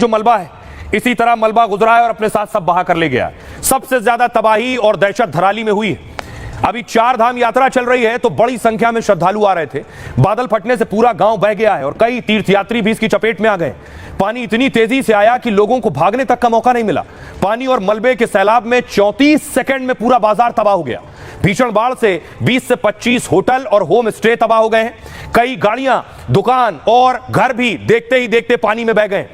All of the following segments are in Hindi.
जो मलबा है इसी तरह मलबा गुजरा है और अपने साथ सब बहा कर ले गया। सबसे ज्यादा तबाही और दहशत धराली में हुई है। अभी 4 धाम यात्रा चल रही है तो बड़ी संख्या में श्रद्धालु आ रहे थे। बादल फटने से पूरा गांव बह गया है और कई तीर्थयात्री भी इसकी चपेट में आ गए। पानी इतनी तेजी से आया कि लोगों को भागने तक का मौका नहीं मिला। पानी और मलबे के सैलाब में 34 सेकंड में पूरा बाजार तबाह हो गया। भीषण बाढ़ से 20 से 25 होटल और होम स्टे तबाह हो गए हैं। कई गाड़ियां, दुकान और घर भी देखते ही देखते पानी में बह गए।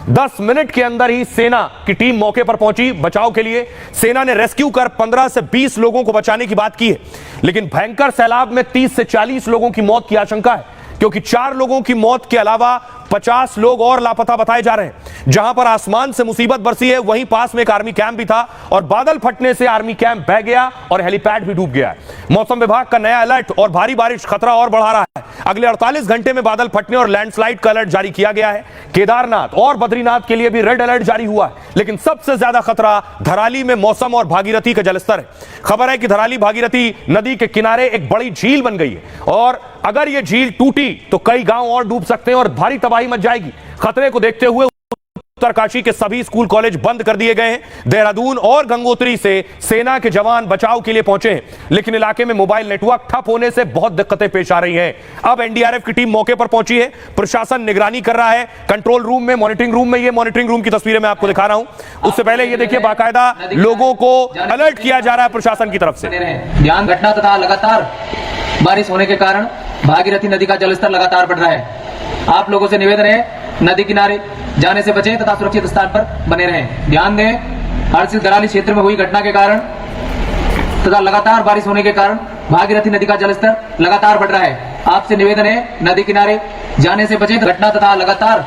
10 मिनट के अंदर ही सेना की टीम मौके पर पहुंची बचाव के लिए। सेना ने रेस्क्यू कर 15 से 20 लोगों को बचाने की बात की है, लेकिन भयंकर सैलाब में 30 से 40 लोगों की मौत की आशंका है, क्योंकि 4 लोगों की मौत के अलावा 50 लोग और लापता बताए जा रहे हैं। जहां पर आसमान से मुसीबत बरसी है वहीं पास में एक आर्मी कैंप भी था और बादल फटने से आर्मी कैंप बह गया और हेलीपैड भी डूब गया है। मौसम विभाग का नया अलर्ट और भारी बारिश खतरा और बढ़ा रहा है। अगले 48 घंटे में बादल फटने और लैंडस्लाइड का अलर्ट जारी किया गया है। केदारनाथ और बद्रीनाथ के लिए भी रेड अलर्ट जारी हुआ है, लेकिन सबसे ज्यादा खतरा धराली में मौसम और भागीरथी का जलस्तर है। खबर है कि धराली भागीरथी नदी के किनारे एक बड़ी झील बन गई है और अगर यह झील टूटी तो कई गांव और डूब सकते हैं और भारी तबाही मच जाएगी। खतरे को देखते हुए उत्तरकाशी के सभी स्कूल कॉलेज बंद कर दिए गए हैं। देहरादून और गंगोत्री से सेना के जवान बचाव के लिए पहुंचे हैं, लेकिन इलाके में मोबाइल नेटवर्क ठप होने से बहुत दिक्कतें पेश आ रही हैं। अब एनडीआरएफ की टीम मौके पर पहुंची है। प्रशासन निगरानी कर रहा है। कंट्रोल रूम में, मॉनिटरिंग रूम में, ये मॉनिटरिंग रूम की तस्वीरें मैं आपको दिखा रहा हूं। उससे पहले ये देखिए, बाकायदा लोगों को अलर्ट किया जा रहा है प्रशासन की तरफ से। ध्यान घटना तथा लगातार बारिश होने के कारण भागीरथी नदी का जलस्तर लगातार बढ़ रहा है। आप लोगों से निवेदन है, नदी किनारे जाने से बचें तथा सुरक्षित स्थान पर बने रहें। ध्यान दें, हरसिल दराली क्षेत्र में हुई घटना के कारण तथा लगातार बारिश होने के कारण भागीरथी नदी का जलस्तर लगातार बढ़ रहा है। आपसे निवेदन है, नदी किनारे जाने से बचें। घटना तथा लगातार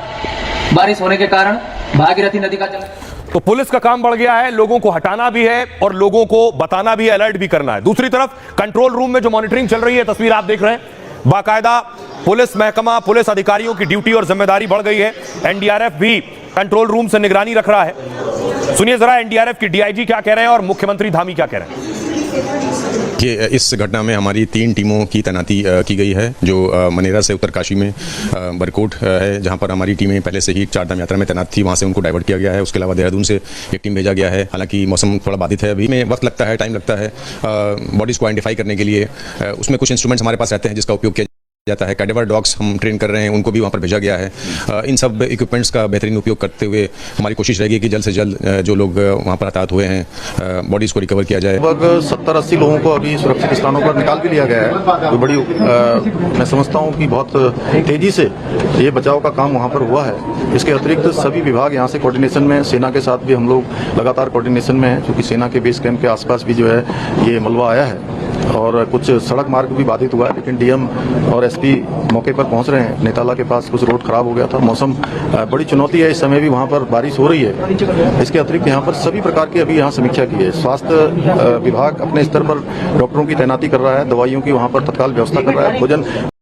बारिश होने के कारण भागीरथी नदी का जलस्तर। तो पुलिस का काम बढ़ गया है, लोगों को हटाना भी है और लोगों को बताना भी है, अलर्ट भी करना है। दूसरी तरफ कंट्रोल रूम में जो मॉनिटरिंग चल रही है, तस्वीर आप देख रहे हैं, बाकायदा पुलिस महकमा, पुलिस अधिकारियों की ड्यूटी और जिम्मेदारी बढ़ गई है। एनडीआरएफ भी कंट्रोल रूम से निगरानी रख रहा है। सुनिए जरा एनडीआरएफ की डीआईजी क्या कह रहे हैं और मुख्यमंत्री धामी क्या कह रहे हैं। कि इस घटना में हमारी 3 टीमों की तैनाती की गई है, जो मनेरा से उत्तरकाशी में बरकोट है, जहां पर हमारी टीमें पहले से ही 4 धाम यात्रा में तैनात थी, वहां से उनको डाइवर्ट किया गया है। उसके अलावा देहरादून से एक टीम भेजा गया है। हालांकि मौसम थोड़ा बाधित है, अभी में वक्त लगता है, टाइम लगता है बॉडीज़ को आइडेंटिफाई करने के लिए। उसमें कुछ इंस्ट्रूमेंट्स हमारे पास रहते हैं जिसका उपयोग किया जाता है। कैडेवर डॉग्स हम ट्रेन कर रहे हैं, उनको भी वहाँ पर भेजा गया है। इन सब इक्विपमेंट्स का बेहतरीन उपयोग करते हुए हमारी कोशिश रहेगी कि जल्द से जल्द जो लोग वहाँ पर हताहत हुए हैं बॉडीज़ को रिकवर किया जाए। लगभग 70-80 लोगों को अभी सुरक्षित स्थानों पर निकाल भी लिया गया है। तो बड़ी मैं समझता हूँ कि बहुत तेजी से ये बचाव का काम वहाँ पर हुआ है। इसके अतिरिक्त सभी विभाग यहाँ से कोऑर्डिनेशन में, सेना के साथ भी हम लोग लगातार कोऑर्डिनेशन में हैं, क्योंकि सेना के बेस कैंप के आसपास भी जो है ये मलबा आया है और कुछ सड़क मार्ग भी बाधित हुआ है। लेकिन डीएम और एसपी मौके पर पहुंच रहे हैं। नेताला के पास कुछ रोड खराब हो गया था। मौसम बड़ी चुनौती है, इस समय भी वहां पर बारिश हो रही है। इसके अतिरिक्त यहाँ पर सभी प्रकार की अभी यहाँ समीक्षा की है। स्वास्थ्य विभाग अपने स्तर पर डॉक्टरों की तैनाती कर रहा है, दवाइयों की वहां पर तत्काल व्यवस्था कर रहा है, भोजन